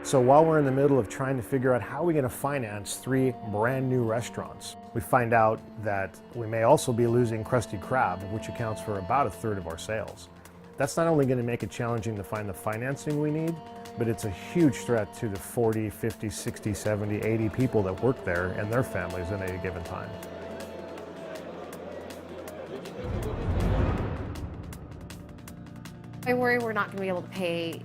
So while we're in the middle of trying to figure out how we're going to finance 3 brand new restaurants, we find out that we may also be losing Krusty Krab, which accounts for about 1/3 of our sales. That's not only going to make it challenging to find the financing we need, but it's a huge threat to the 40, 50, 60, 70, 80 people that work there and their families at any given time. I worry we're not going to be able to pay,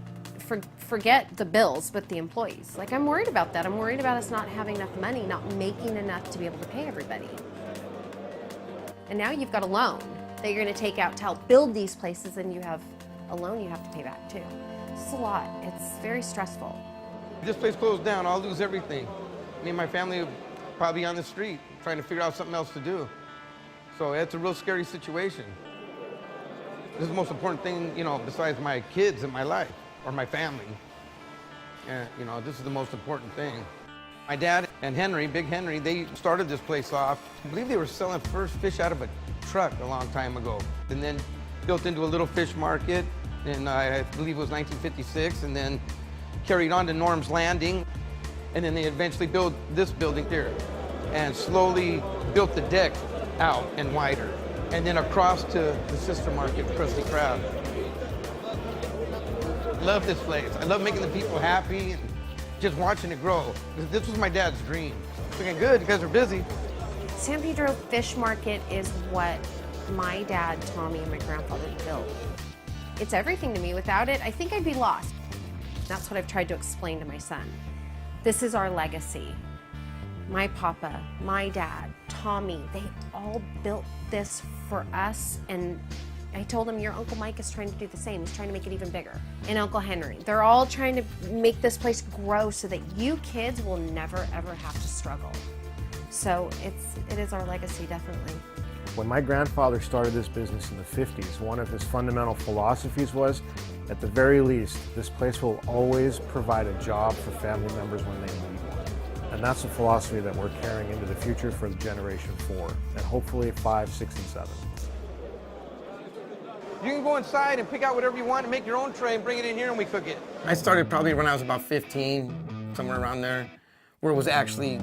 forget the bills, but the employees. Like, I'm worried about that. I'm worried about us not having enough money, not making enough to be able to pay everybody. And now you've got a loan that you're going to take out to help build these places, and you have a loan you have to pay back too. It's a lot. It's very stressful. If this place closed down, I'll lose everything. Me and my family would probably be on the street trying to figure out something else to do. So it's a real scary situation. This is the most important thing, you know, besides my kids in my life, or my family. And, you know, this is the most important thing. My dad and Henry, Big Henry, they started this place off. I believe they were selling first fish out of a truck a long time ago. And then built into a little fish market, and I believe it was 1956, and then carried on to Norm's Landing. And then they eventually built this building here, and slowly built the deck out and wider. And then across to the sister market, Krusty Krab. Love this place. I love making the people happy and just watching it grow. This was my dad's dream. Looking good, you guys are busy. San Pedro Fish Market is what my dad, Tommy, and my grandfather built. It's everything to me. Without it, I think I'd be lost. That's what I've tried to explain to my son. This is our legacy. My papa, my dad, Tommy, they all built this for us, and I told him your Uncle Mike is trying to do the same. He's trying to make it even bigger. And Uncle Henry. They're all trying to make this place grow so that you kids will never, ever have to struggle. So it is our legacy, definitely. When my grandfather started this business in the 50s, one of his fundamental philosophies was, at the very least, this place will always provide a job for family members when they need one. And that's a philosophy that we're carrying into the future for the generation 4, and hopefully 5, 6, and 7. You can go inside and pick out whatever you want and make your own tray and bring it in here and we cook it. I started probably when I was about 15, somewhere around there, where it was actually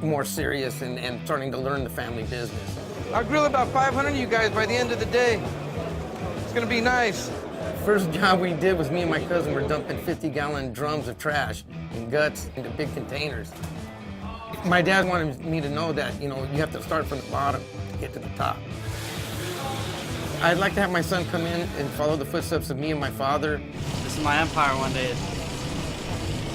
more serious and starting to learn the family business. I'll grill about 500 of you guys by the end of the day. It's gonna be nice. First job we did was me and my cousin were dumping 50-gallon drums of trash and guts into big containers. My dad wanted me to know that, you know, you have to start from the bottom to get to the top. I'd like to have my son come in and follow the footsteps of me and my father. This is my empire one day.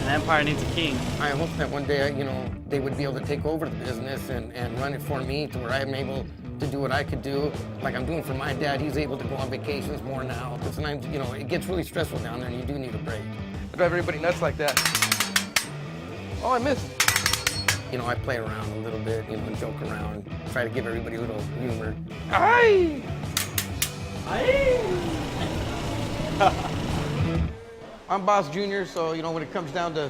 An empire needs a king. I hope that one day, you know, they would be able to take over the business and run it for me to where I'm able to do what I could do, like I'm doing for my dad. He's able to go on vacations more now. But sometimes, you know, it gets really stressful down there and you do need a break. I drive everybody nuts like that. Oh, I missed. You know, I play around a little bit, you know, joke around, try to give everybody a little humor. Aye! I'm Boss Junior, so, you know, when it comes down to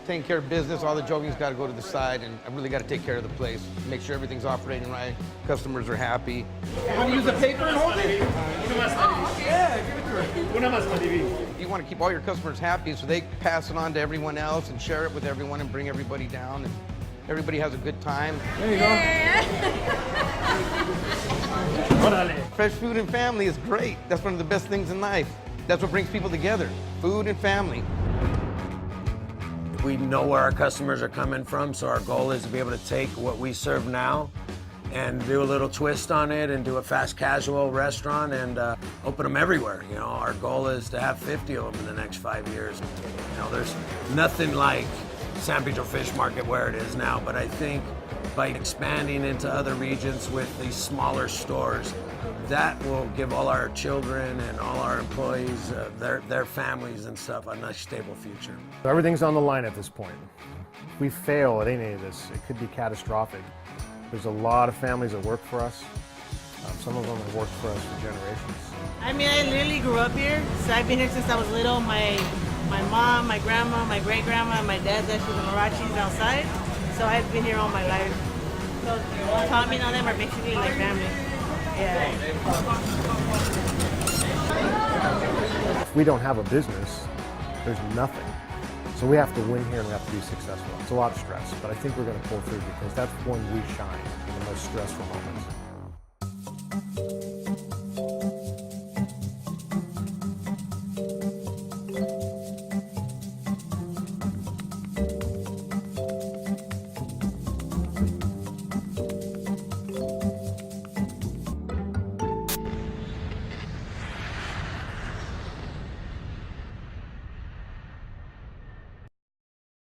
taking care of business, all the joking's got to go to the side, and I really got to take care of the place, make sure everything's operating right, customers are happy. You want to use the paper and hold it? Yeah, give it to her. You want to keep all your customers happy, so they pass it on to everyone else and share it with everyone and bring everybody down, and everybody has a good time. There you go. Fresh food and family is great. That's one of the best things in life. That's what brings people together, food and family. We know where our customers are coming from, so our goal is to be able to take what we serve now and do a little twist on it and do a fast casual restaurant and open them everywhere. You know, our goal is to have 50 of them in the next 5 years. You know, there's nothing like San Pedro Fish Market where it is now, but I think by expanding into other regions with these smaller stores, that will give all our children and all our employees, their families and stuff, a nice stable future. Everything's on the line at this point. If we fail at any of this, it could be catastrophic. There's a lot of families that work for us. Some of them have worked for us for generations. I mean, I literally grew up here, so I've been here since I was little. My mom, my grandma, my great-grandma, and my dad's actually the Mirachis outside, so I've been here all my life. So Tommy and all them are basically like family. Yeah. If we don't have a business, there's nothing. So we have to win here and we have to be successful. It's a lot of stress, but I think we're going to pull through because that's when we shine in the most stressful moments.